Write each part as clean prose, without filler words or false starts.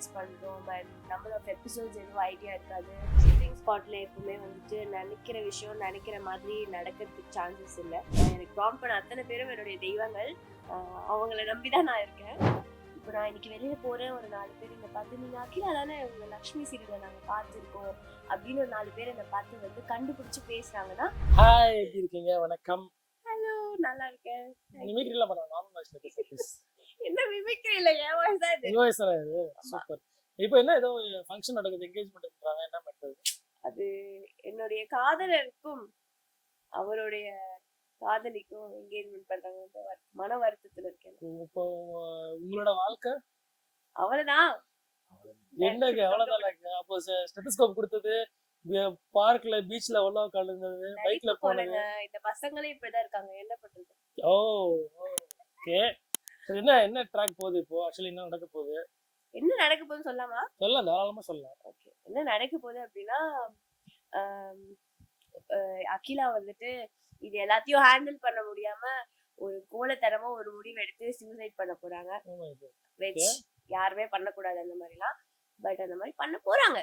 Podcast பண்ணுறோம். And number of episodes எதுவும் idea இருக்காது. ஷூட்டிங் ஸ்பாட்டில் எப்பவுமே வந்துட்டு நினைக்கிற விஷயம் நினைக்கிற மாதிரி நடக்கிறதுக்கு சான்சஸ் இல்லை. எனக்கு ப்ராம்ப்ட் பண்ண அத்தனை பேரும் என்னுடைய தெய்வங்கள். அவங்கள நம்பி தான் நான் இருக்கேன். இப்போ நான் இன்னைக்கு வெளியே போகிறேன், ஒரு 4 பேர் என்னை பார்த்து நீங்கள் அகிலா தானே உங்கள் லக்ஷ்மி சீரியலை நாங்கள் பார்த்துருக்கோம் அப்படின்னு ஒரு 4 பேர் என்னை பார்த்து வந்து கண்டுபிடிச்சி பேசுகிறாங்கன்னா, ஹாய் எப்படி இருக்கீங்க, வணக்கம். ஹலோ நல்லா இருக்கேன். மிமிக்ரில பண்ண நார்மல் வாய்ஸ்ல பேசுங்க ப்ளீஸ். என்ன மிமிக்ரி இல்லை, என் வாய்ஸ் தான் இது. உங்க வாய்ஸ் தான் இது. சூப்பர். இப்போ என்ன ஏதோ ஃபங்க்ஷன் நடக்குது, என்கேஜ்மென்ட் பண்றாங்க, என்ன பண்றது? அது என்னுடைய காதலருக்கும் அவருடைய காதலிக்கும் என்கேஜ்மெண்ட் பண்றாங்க. மன வருத்தத்துல இருக்கேன். இப்போ உங்களோட வாழ்க்கை அவ்வளவுதான். என்னங்க அவ்வளவுதான்? அப்போ ஸ்டெத்தஸ்கோப் கொடுத்தது, பார்க்ல பீச்ல எவ்வளோ கலந்தது, பைக்ல போனது, இந்த பசங்களே இப்படிதான் இருக்காங்க, என்ன பண்றது? ஓ ஓகே. என்ன என்ன ட்ராக் போகுது இப்போ? ஆக்சுவலி என்ன நடக்க போகுது? என்ன நடக்க போகுதுன்னு சொல்லாமா? சொல்லலாம், தாராளமா சொல்லலாம். ஓகே, என்ன நடக்க போகுது அப்படின்னா, அகிலா வந்துட்டு இது எல்லாத்தையும் ஹேண்டில் பண்ண முடியாம ஒரு கோலத்தனமா ஒரு முடிவு எடுத்து சூசைட் பண்ண போறாங்க. வெச் யாருமே பண்ணக்கூடாது அந்த மாதிரிலாம், பட் அந்த மாதிரி பண்ண போறாங்க.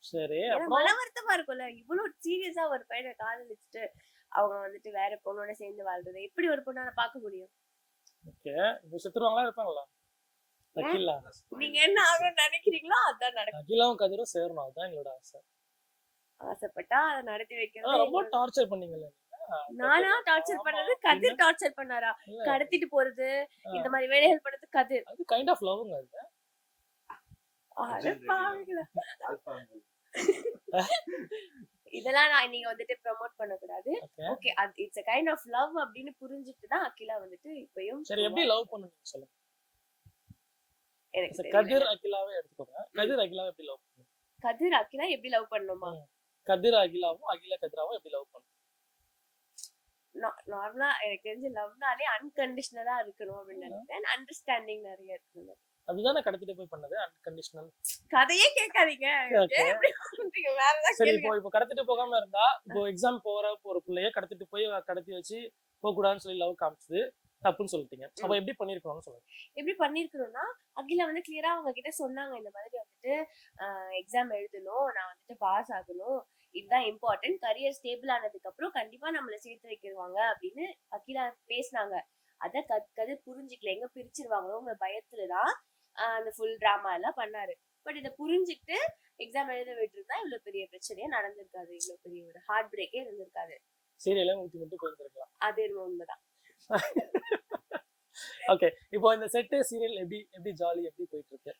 சரி, மன வருத்தமா இருக்கும்ல, இவ்வளவு சீரியஸா ஒரு பையனை காதலிச்சுட்டு அவங்க வந்துட்டு வேற பொண்ணோட சேர்ந்து வாழ்றது எப்படி ஒரு பொண்ணால பார்க்க முடியும்? ஓகே, இப்போ செத்துருவாங்களா இருப்பாங்களா? அகிலா நீங்க என்ன ஆகணும்னு நினைக்கிறீங்களோ அதான் நடக்கும். அகிலாவும் கதிரும் சேரணும், அதுதான் எங்களோட ஆசை. ஆசைப்பட்டா அதை நடத்தி வைக்கிறது. ரொம்ப டார்ச்சர் பண்ணீங்கல்ல? நானா டார்ச்சர் பண்ணது? கதிர் டார்ச்சர் பண்ணாரா? கடத்திட்டு போறது, இந்த மாதிரி வேலைகள் பண்றது கதிர். அது கைண்ட் ஆஃப் லவ்ங்க அது. இதெல்லாம் நான் நீங்க வந்துட்டு ப்ரோமோட் பண்ண கூடாது. ஓகே, அது it's a kind of love அப்படின்னு புரிஞ்சிட்டு தான் அகிலா வந்துட்டு இப்பயும். சரி, எப்படி லவ் பண்ணுவீங்க சொல்லுங்க. எனக்கு கதிர் அகிலாவே எடுத்துக்கோங்க. கதிர் அகிலாவை எப்படி லவ் பண்ணுவீங்க? கதிர் அகிலா எப்படி லவ் பண்ணணுமா? கதிர் அகிலாவும் அகிலா கதிராவும் எப்படி லவ் பண்ணணும்? நார்மலா எனக்கு தெரிஞ்ச லவ்னாலே அன்கண்டிஷனலா இருக்கணும் அப்படின்னு நினைக்கிறேன். அண்டர்ஸ்டாண்டிங் நிறைய இருக்கணும். அதுதானே கடத்திட்டு போய் பண்ணது அன்கண்டிஷனல். கதையே கேட்காதீங்க. சரி, இப்போ கடத்திட்டு போகாம இருந்தா, இப்போ எக்ஸாம் போற ஒரு பிள்ளைய கடத்திட்டு போய் கடத்தி வச்சு போக கூடாதுன்னு சொல்லி லவ் காமிச்சது தப்புன்னு சொல்லிட்டீங்க. அப்ப எப்படி பண்ணிருக்கணும்னு சொல்லுங்க. எப்படி பண்ணிருக்கணும்னா, அகிலா வந்து கிளியரா அவங்க கிட்ட சொன்னாங்க, இந்த மாதிரி வந்துட்டு எக்ஸாம் எழுதணும், நான் வந்துட்டு பாஸ் ஆகணும், இதுதான் இம்பார்ட்டன்ட், கரியர் ஸ்டேபிள் ஆனதுக்கு அப்புறம் கண்டிப்பா நம்மள சேர்த்து வைக்கிடுவாங்க அப்படின்னு அகிலா பேசினாங்க. அத கதிர் புரிஞ்சுக்கல, எங்க பிரிச்சிருவாங்களோங்கிற பயத்துலதான் அந்த ஃபுல் டிராமா எல்லாம் பண்ணாரு. பட் இதை புரிஞ்சுக்கிட்டு எக்ஸாம் எழுத விட்டுருந்தா இவ்வளவு பெரிய பிரச்சனையே நடந்திருக்காது, இவ்வளவு பெரிய ஒரு ஹார்ட் பிரேக்கே இருந்திருக்காது. சீரியல ஊத்தி மட்டும் போயிருக்கலாம். அது உண்மைதான். ஓகே, இப்போ இந்த செட் சீரியல் எப்படி ஜாலி எப்படி போயிட்டு இருக்கு?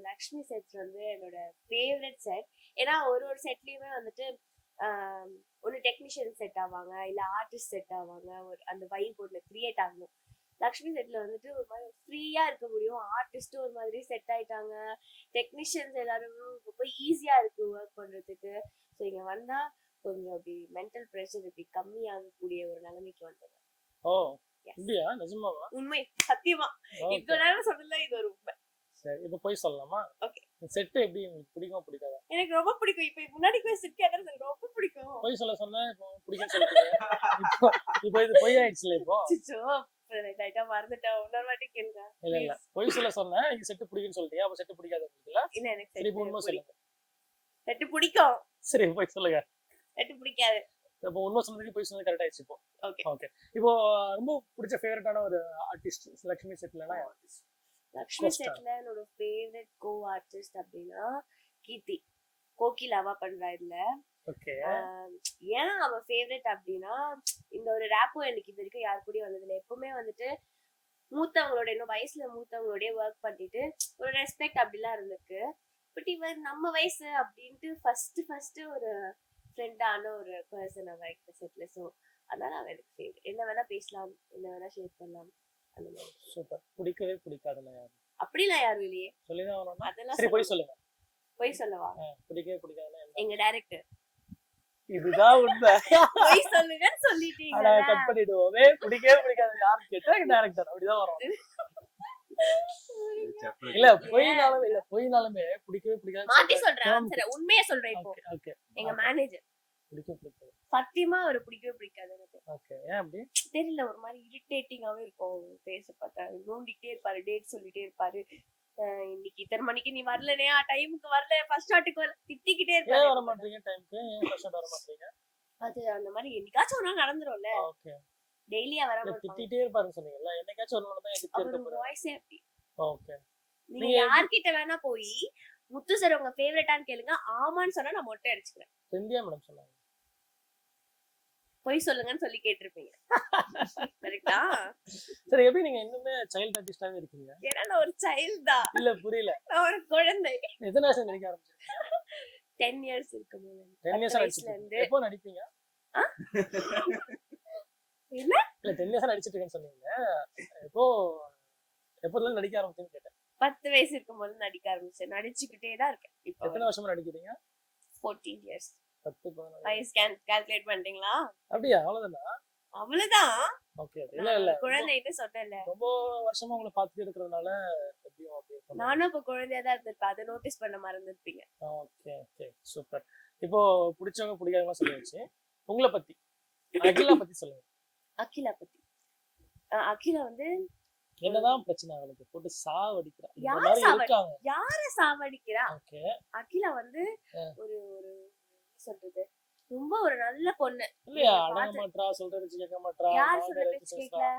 லக்ஷ்மி செட் வந்து என்னோட ஃபேவரட் செட். ஏன்னா ஒரு செட்லயுமே வந்துட்டு ஒரு டெக்னீஷியன் செட் ஆவாங்க, இல்ல ஆர்டிஸ்ட் செட் ஆவாங்க, ஒரு அந்த வைப் ஒன்று கிரியேட் ஆகணும். லக்ஷ்மி செட்ல வந்துட்டு ஒரு மாதிரி ஃப்ரீயா இருக்க முடியும். ஆர்டிஸ்டும் ஒரு மாதிரி செட் ஆயிட்டாங்க, டெக்னீஷியன்ஸ் எல்லாரும் ரொம்ப ஈஸியா இருக்கு ஒர்க் பண்றதுக்கு. ஸோ இங்க வந்தா கொஞ்சம் அப்படி மென்டல் ப்ரெஷர் இப்படி கம்மியாகக்கூடிய ஒரு நிலைமைக்கு வந்தது. ஓ அப்படியா? நிஜமாவா? உண்மை, சத்தியமா. இவ்வளவு நேரம் சொன்னதுல இது ஒரு உண்மை. சரி, இப்போ போய் சொல்லலாமா? ஓகே, செட் எப்படி உங்களுக்கு பிடிக்குமா பிடிக்காதா? எனக்கு ரொம்ப பிடிக்கும். இப்போ முன்னாடி போய் செட் கேட்டது எனக்கு ரொம்ப பிடிக்கும். போய் சொன்னா இப்போ பிடிக்கும்னு சொல்லிட்டீங்க. இப்போ இது போய் ஆயிடுச்சுல. இப்போ சிச்சோ ரைட்டா மறந்துட்டேன், இன்னொரு வாட்டி கேளுங்க. இல்ல போய் சொன்னா நீங்க செட் பிடிக்கும்னு சொல்லிட்டீங்க. அப்ப செட் பிடிக்காது இல்ல? இல்ல, எனக்கு சரி உண்மை சொல்லுங்க. செட் பிடிக்கும். சரி போய் சொல்லுங்க. செட் பிடிக்காது. இப்போ உண்மை சொன்னதுக்கு போய் சொன்னது கரெக்ட் ஆயிடுச்சு. இப்போ ஓகே ஓகே. இப்போ ரொம்ப பிடிச்ச ஃபேவரட்டான ஒரு ஆர்டிஸ்ட் லக்ஷ்மி செட்லனா? லக்ஷ்மி செட்ல என்னோட ஃபேவரட் கோ ஆர்டிஸ்ட் அப்படின்னா கீர்த்தி. கோகிலாவா பண்றா இதுல. ஓகே, ஏன் அவ ஃபேவரட் அப்படின்னா, இந்த ஒரு ரேப்போ எனக்கு இது வரைக்கும் யாரு கூடயும் வந்ததுல. எப்பவுமே வந்துட்டு மூத்தவங்களோட, இன்னும் வயசுல மூத்தவங்களோட ஒர்க் பண்ணிட்டு ஒரு ரெஸ்பெக்ட் அப்படிலாம் இருந்திருக்கு. பட் இவர் நம்ம வயசு அப்படின்ட்டு ஃபர்ஸ்ட் ஒரு ஃப்ரெண்டான ஒரு பர்சன் அவ இந்த செட்ல. ஸோ அதனால அவ எனக்கு ஃபேவரட். என்ன வேணா பேசலாம், என்ன வேணா ஷேர் பண்ணலாம், அந்த மாதிரி. சூப்பர். பிடிக்கவே பிடிக்காதுல யாரு? அப்படிலாம் யாரும் இல்லையே. சொல்லிதான் வரணும். அதெல்லாம் சரி போய் சொல்லுங்க. போய் சொல்லவா? பிடிக்கவே பிடிக்காதுல எங்க டைரக்டர். இதுதான் உண்மை. போய் சொல்லுங்கன்னு சொல்லிட்டீங்க. அத கட் பண்ணிடுவோமே. பிடிக்கவே பிடிக்காது யாரு கேட்டா எங்க டைரக்டர். அப்படிதான் வரும். இல்ல போயினாலுமே பிடிக்கவே பிடிக்காது. மாத்தி சொல்றேன், சரி உண்மையா சொல்றேன். இப்போ ஓகே, எங்க மேனேஜர் பிடிக்கவே பிடிக்காது. சத்தியமா அவர் பிடிக்கவே பிடிக்காது எனக்கு. ஓகே, ஏன் அப்படி? தெரியல, ஒரு மாதிரி இரிட்டேட்டிங்காவே இருக்கும். பேச பார்த்தா நோண்டிக்கிட்டே இருப்பாரு, டேட் சொல்லிட்டே இருப்பாரு. இன்னைக்கு இத்தனை மணிக்கு நீ வரலனையா, டைமுக்கு வரல, ஃபர்ஸ்ட் ஷாட்டுக்கு வரல, திட்டிக்கிட்டே ஏன் இருக்காரு. வர மாட்டீங்க டைம்க்கு? ஏன் ஃபர்ஸ்ட் ஷாட் வர மாட்டீங்க? அது அந்த மாதிரி என்னைக்காச்சும் ஒரு நாள் நடந்துரும்ல, ஓகே. டெய்லியா வராம இல்ல இருப்பாங்க. திட்டிட்டே இருப்பாருன்னு சொன்னீங்கல்ல, என்னைக்காச்சும் ஒரு நாள் தான் திட்டி இருக்க அவரோட போறாரு. வாய்ஸே அப்படி. ஓகே. நீங்க நீங்க யார்கிட்ட வேணா போய் முத்து சார் உங்க ஃபேவரட்டான்னு கேளுங்க, ஆமான்னு சொன்னா நான் மொட்டை அடிச்சுக்கிறேன். இந்தியா மேடம் சொன்னாங்க. பொய் சொல்லுங்கன்னு சொல்லி கேட்டிருப்பீங்க. கரெக்டா? சரி, எப்படி நீங்க இன்னுமே சைல்ட் ஆர்டிஸ்டாவே இருக்கீங்க? ஏன்னா நான் ஒரு சைல்ட் தான், இல்ல புரியல. நான் ஒரு குழந்தை. எத்தனை வருஷம் நடிக்க ஆரம்பிச்சிருக்கீங்க? 10 இயர்ஸ் இருக்கும்போது, 10 இயர்ஸ் 10 வயசுல நடிச்சிட்டு இருந்து. எப்போ நடிப்பீங்க? ஆ? என்ன? இல்ல 10 இயர்ஸ் நடிச்சிட்டு இருக்கேன்னு சொன்னீங்க. எப்போ எப்போதுல நடிக்க ஆரம்பிச்சேன்னு கேட்டேன். 10 வயசு இருக்கும்போது நடிக்க ஆரம்பிச்சேன். நடிச்சுக்கிட்டே தான் இருக்கேன். இப்போ எத்தனை வருஷமா நடிக்கிறீங்க? 14 இயர்ஸ். 10 14. வயசு கால்குலேட் பண்ணிட்டீங்களா? அப்படியா? அவ்வளவுதானா? அவ்வளவுதான். ஓகே. இல்ல இல்ல குழந்தைன்னு சொன்னேன்ல, ரொம்ப வருஷமா உங்களை பார்த்துட்டு இருக்கிறதுனால எப்படியும் அப்படி இருக்கும். நானும் இப்ப குழந்தையா தான் இருந்திருப்பேன். அதை நோட்டீஸ் பண்ண மறந்துருப்பீங்க. Okay okay super. இப்போ பிடிச்சவங்க பிடிக்காதவங்க சொல்லியாச்சு. உங்களை பத்தி அகிலா பத்தி சொல்லுங்க. அகிலா பத்தி, அகிலா வந்து என்னதான் பிரச்சனை அவளுக்கு போட்டு சாவடிக்கிறா? இந்த யார் மாதிரி சாவடி- இருக்காங்க. யார சாவடிக்கிறா? ஓகே. அகிலா வந்து ஒரு ஒரு என்ன சொல்றது, ரொம்ப ஒரு நல்ல பொண்ணு. இல்லையா, நீங்க அடங்க பார்த்து- மாட்றா, சொல்ற பேச்சு கேட்க மாட்றா, யார் மாங்க சொல்ற வச்சு பேச்சு பேசுறா. கேட்கல?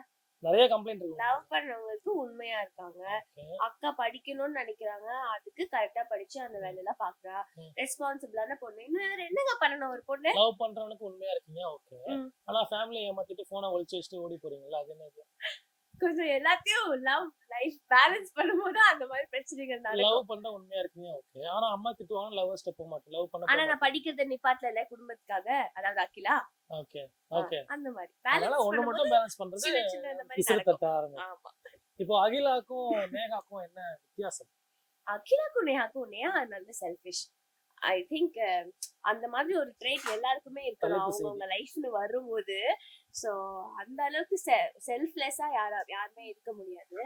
நிறைய கம்ப்ளைண்ட் இருக்கு. லவ் பண்றவங்களுக்கு உண்மையா இருக்காங்க. ஓகே. அக்கா படிக்கணும்னு நினைக்கிறாங்க, அதுக்கு கரெக்டா படிச்சு அந்த வேலையெல்லாம் பாக்குறா. ம். ரெஸ்பான்சிபிளான பொண்ணு. இன்னும் வேற என்னங்க பண்ணணும் ஒரு பொண்ணு? லவ் பண்றவனுக்கு உண்மையா இருக்கீங்க, ஓகே. ம். ஆனா ஃபேமிலி ஏமாத்திட்டு போனை ஒளிச்சு வச்சுட்டு ஓடி போறீங்களா? அது என்னது? கொஞ்சம் எல்லாத்தையும் லவ் லைஃப் பேலன்ஸ் பண்ணும்போது அந்த மாதிரி பிரச்சனைகள் நடக்கும். லவ் பண்ற உண்மையா இருக்கீங்க, ஓகே. ஆனா அம்மா திட்டுவாங்க, லவ் ஸ்டெப் போக மாட்டேன், லவ் பண்ண ஆனா போக நான் மாட்டேன். படிக்கிறத நிப்பாட்டல குடும்பத்துக்காக, அதாவது அகிலா. Okay okay. அந்த மாதிரி அதனால பேலன்ஸ் ஒண்ணு பண்ணும்போது மட்டும் பேலன்ஸ் பண்றது சின்ன சின்ன இந்த மாதிரி பிசுறு நடக்கும். தட்ட ஆரம்பிக்கும். ஆமா. இப்போ அகிலாக்கும் நேகாக்கும் என்ன வித்தியாசம்? அகிலாக்கும் நேஹாக்கும் நேஹா நல்ல செல்ஃபிஷ். ஐ திங்க் அந்த மாதிரி ஒரு ட்ரேட் எல்லாருக்குமே இருக்கணும் தலைப்பு அவங்கவுங்க லைஃப்னு வரும்போது. சோ அந்த அளவுக்கு செல்ஃப்லெஸ்ஸா யாருமே இருக்க முடியாது.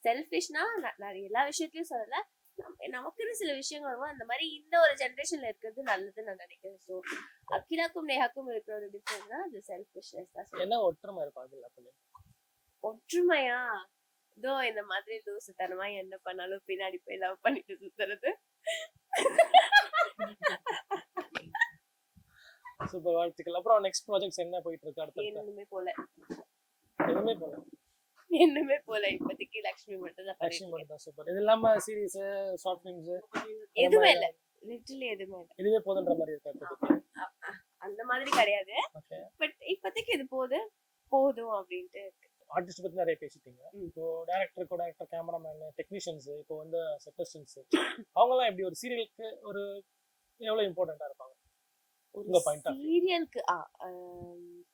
செல்ஃபிஷ்னா நான் எல்லா விஷயத்தையும் சொல்லல, நமக்குன்னு சில விஷயங்கள் வரும். அந்த மாதிரி இந்த ஒரு ஜெனரேஷன்ல இருக்கிறது நல்லதுன்னு நான் நினைக்கிறேன். ஸோ அகிலாக்கும் நேஹாக்கும் இருக்கிற ஒரு டிஃபரன்ஸ்னா அது செல்ஃபிஷ்னஸ் தான் சொல்லுவேன். என்ன ஒற்றுமை இருக்கும் அகிலாக்குள்ள? ஒற்றுமையா? இதோ இந்த மாதிரி லூசுத்தனமா என்ன பண்ணாலும் பின்னாடி போய் லவ் பண்ணிட்டு சுத்துறது. சூப்பர், வாழ்த்துக்கள். அப்புறம் நெக்ஸ்ட் ப்ராஜெக்ட்ஸ் என்ன போயிட்டு இருக்கு அடுத்து? என்னுமே போல எதுவுமே போல. என்னுமே போல இப்போதைக்கு லக்ஷ்மி மட்டும் தான் ஆக்ஷன் பண்ணிட்டு மட்டும் தான். சூப்பர். இது இல்லாம சீரிஸ், ஷார்ட் ஃபிலிம்ஸ் எதுவுமே இல்ல, லிட்டரலி எதுவுமே இல்ல. இதுவே போதுன்ற மாதிரி இருக்கா இப்போதைக்கு? அந்த மாதிரி கிடையாது. ஓகே. பட் இப்போதைக்கு இது போதும் அப்படின்ட்டு. ஆர்டிஸ்ட் பத்தி நிறைய பேசிட்டீங்க. ம். இப்போ director, co director, cameraman, technicians, இப்போ வந்து செட்டர்ஸ்டன்ஸ், அவங்க எல்லாம் எப்படி ஒரு சீரியலுக்கு ஒரு எவ்வளவு இம்பார்ட்டண்டா இருப்பாங்க உங்க பாயிண்ட் ஆஃப் வியூ? சீரியலுக்கு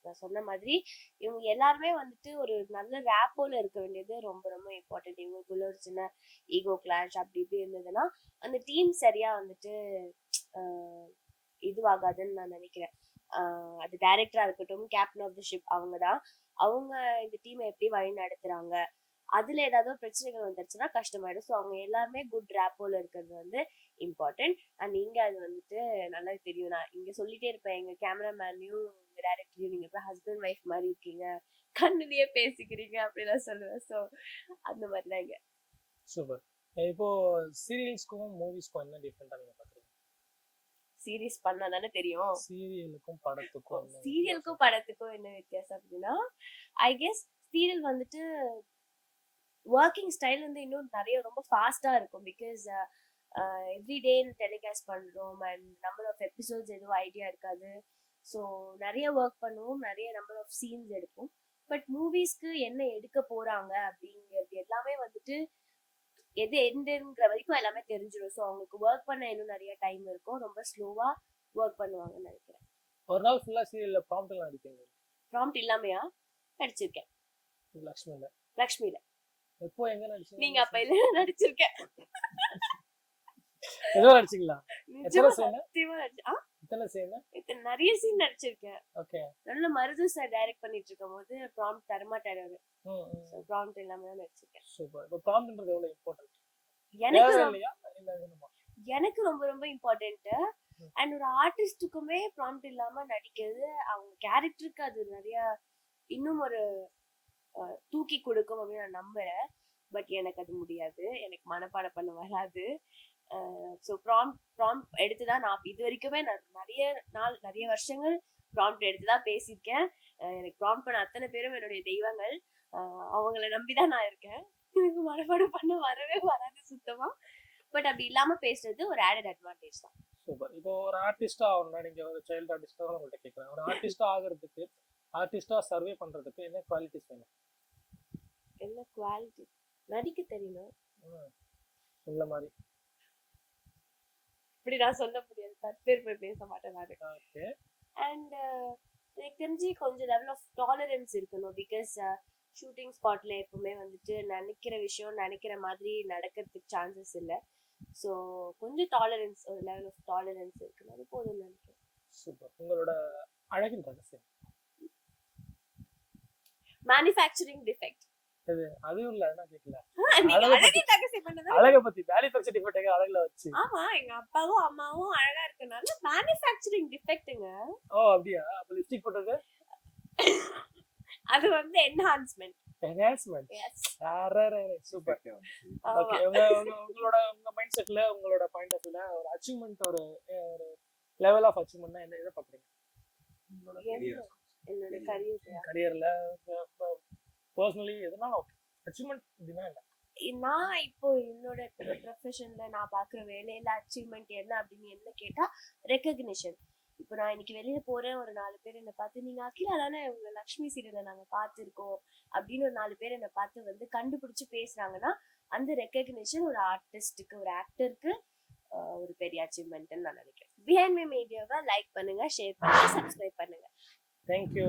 நான் சொன்ன மாதிரி இவங்க எல்லாருமே வந்துட்டு ஒரு நல்ல ரேப்போல இருக்க வேண்டியது ரொம்ப ரொம்ப இம்பார்ட்டன்ட். இவங்களுக்குள்ள ஒரு சின்ன ஈகோ கிளாஷ் அப்படி இப்படி இருந்ததுன்னா அந்த டீம் சரியா வந்துட்டு இதுவாகாதுன்னு நான் நினைக்கிறேன். அது டைரக்டரா இருக்கட்டும், கேப்டன் ஆஃப் தி ஷிப், அவங்க இந்த டீமை எப்படி வழி நடத்துறாங்க, அதுல ஏதாவது பிரச்சனைகள் வந்துருச்சுன்னா கஷ்டமாயிடும். ஸோ அவங்க எல்லாருமே குட் ரேப்போல இருக்கிறது வந்து இம்பார்ட்டன்ட். அண்ட் இங்க அது வந்துட்டு நல்லா தெரியும். நான் இங்க சொல்லிட்டே இருப்பேன், எங்க கேமராமேனையும் எங்க டைரக்டரையும் நீங்க இப்போ ஹஸ்பண்ட் ஒய்ஃப் மாதிரி இருக்கீங்க, கண்ணுலயே பேசிக்கிறீங்க அப்படிலாம் சொல்லுவேன். ஸோ அந்த மாதிரிலாம் இங்க. சூப்பர். இப்போ சீரியல்ஸ்க்கும் மூவிஸ்க்கும் என்ன டிஃபரெண்டா நீங்க பாக்குறீங்க? சீரிஸ் பண்ணா தானே தெரியும். சீரியலுக்கும் படத்துக்கும் என்ன சீரியலுக்கும் படத்துக்கும் என்ன வித்தியாசம் அப்படின்னா, ஐ கெஸ் சீரியல் வந்துட்டு ஒர்க்கிங் ஸ்டைல் வந்து இன்னும் நிறைய ரொம்ப ஃபாஸ்டா இருக்கும். பிகாஸ் எவ்ரிடே டெலிகாஸ்ட் பண்றோம் அண்ட் நம்பர் ஆஃப் எபிசோட்ஸ் எதுவும் ஐடியா இருக்காது. ஸோ நிறைய ஒர்க் பண்ணுவோம், நிறைய நம்பர் ஆஃப் சீன்ஸ் எடுப்போம். பட் மூவிஸ்க்கு என்ன எடுக்க போறாங்க அப்படிங்கிறது எல்லாமே வந்துட்டு எது எண்டுங்கிற வரைக்கும் எல்லாமே தெரிஞ்சிடும். ஸோ அவங்களுக்கு ஒர்க் பண்ண இன்னும் நிறைய டைம் இருக்கும். ரொம்ப ஸ்லோவா ஒர்க் பண்ணுவாங்கன்னு நினைக்கிறேன். ஒரு நாள் ஃபுல்லா சீரியல்ல ப்ராம்ப்ட் எல்லாம் அடிப்பீங்க? ப்ராம்ப்ட் இல்லாமையா நடிச்சிருக்கேன் லக்ஷ்மில. லக்ஷ்மியில. எப்போ எங்க நடிச்சீங்க? நீங்க அப்ப இல்ல நடிச்சிருக்கேன். ஏதோ நடிச்சீங்களா? நிஜமா எத்தனை scene? சத்தியமா எத்தனை சீன்? நிறைய சீன் நடிச்சிருக்கேன். ஓகே. நல்ல மருது சார் டைரக்ட் பண்ணிட்டு இருக்கும் போது ப்ராம்ப்ட் தரமாட்டாரு. ப்ராம்ப்ட் இல்லாம தான் நடிச்சிருக்கேன். சூப்பர். இப்போ ப்ராம்ப்ட்ன்றது எவ்வளவு இம்பார்ட்டன்ட்? எனக்கு இல்லையா இல்ல வேணுமா? எனக்கு ரொம்ப ரொம்ப இம்பார்ட்டன்ட். அண்ட் ஒரு ஆர்டிஸ்டுக்குமே ப்ராம்ப்ட் இல்லாம நடிக்கிறது அவங்க கேரக்டருக்கு அது நிறைய இன்னும் ஒரு தூக்கி கொடுக்கும் அப்படின்னு நான் நம்புறேன். பட் எனக்கு அது முடியாது, எனக்கு மனப்பாடம் பண்ண வராது. ஸோ ப்ராம்ப்ட் எடுத்து தான் நான் இது வரைக்குமே நான் நிறைய வருஷங்கள் ப்ராம்ப்ட் எடுத்து தான் பேசியிருக்கேன். எனக்கு ப்ராம்ப்ட் பண்ண அத்தனை பேரும் என்னுடைய தெய்வங்கள். அவங்கள நம்பிதான் நான் இருக்கேன். எனக்கு மனப்பாடம் பண்ண வரவே வராது சுத்தமா. பட் அப்படி இல்லாம பேசுறது ஒரு ஆடட் அட்வான்டேஜ் தான். சூப்பர். இப்போ ஒரு ஆர்டிஸ்டா ஆகணும்னா, நீங்க ஒரு சைல்டு ஆர்டிஸ்டா உங்கள்கிட்ட கேட்குறேன், ஒரு ஆர்டிஸ்டா ஆகிறதுக்கு, ஆர்டிஸ்டா சர்வே பண்றதுக்கு என்ன குவாலிட்டிஸ் வேணும்? என்ன குவாலிட்டி? நடிக்க தெரியணும். இந்த மாதிரி இப்படி நான் சொல்ல முடியாது, தற்பேர் போய் பேச மாட்டேன் நானு. ஓகே. அண்ட் எனக்கு தெரிஞ்சு கொஞ்சம் லெவல் ஆஃப் டாலரன்ஸ் இருக்கணும். பிகாஸ் ஷூட்டிங் ஸ்பாட்ல எப்பவுமே வந்துட்டு நினைக்கிற விஷயம் நினைக்கிற மாதிரி நடக்கிறதுக்கு சான்சஸ் இல்லை. ஸோ கொஞ்சம் டாலரன்ஸ், ஒரு லெவல் ஆஃப் டாலரன்ஸ் இருக்கணும், அது போதும்னு நினைக்கிறேன். சூப்பர். உங்களோட அழகின் ரகசியம்? Manufacturing defect. அதுவும் இல்ல, நான் கேட்கல. அழகின் ரகசியம் பண்ணது அழகை பத்தி மேனுஃபேக்சர் டிஃபெக்ட் அழகுல வச்சு. ஆமா, எங்க அப்பாவும் அம்மாவும் அழகா இருக்கனால மேனுஃபேக்சரிங் டிஃபெக்ட்ங்க. ஓ அப்படியா? அப்ப லிப்ஸ்டிக் போட்டது அது வந்து enhancement. Enhancement. Yes. Super. Okay. உங்களோட மைண்ட் செட்ல, உங்களோட பாயிண்ட் ஆஃப் வியூல ஒரு அச்சீவ்மென்ட், ஒரு லெவல் ஆஃப் அச்சீவ்மென்ட்னா என்ன எதை பாக்குறீங்க? என்னோட கரியர்ல பர்சனலி எதனால ஓகே அச்சீவ்மென்ட் அப்படின்னா என்ன? நான் இப்போ என்னோட ப்ரொஃபஷன்ல நான் பாக்குற வேலையில அச்சீவ்மெண்ட் என்ன அப்படின்னு என்ன கேட்டா ரெக்கக்னிஷன். இப்போ நான் இன்னைக்கு வெளியில போறேன், ஒரு 4 பேர் என்னை பார்த்து நீங்க அகிலா தானே, உங்க லக்ஷ்மி சீரியலை நாங்க பார்த்துருக்கோம் அப்படின்னு ஒரு 4 பேர் என்னை பார்த்து வந்து கண்டுபிடிச்சு பேசுறாங்கன்னா அந்த ரெக்கக்னிஷன் ஒரு ஆர்டிஸ்டுக்கு, ஒரு ஆக்டருக்கு ஒரு பெரிய அச்சீவ்மெண்ட்னு நான் நினைக்கிறேன். பிஹைண்ட் மை மீடியாவை லைக் பண்ணுங்க, ஷேர் பண்ணுங்க, சப்ஸ்கிரைப் பண்ணுங்க. தேங்க்யூ.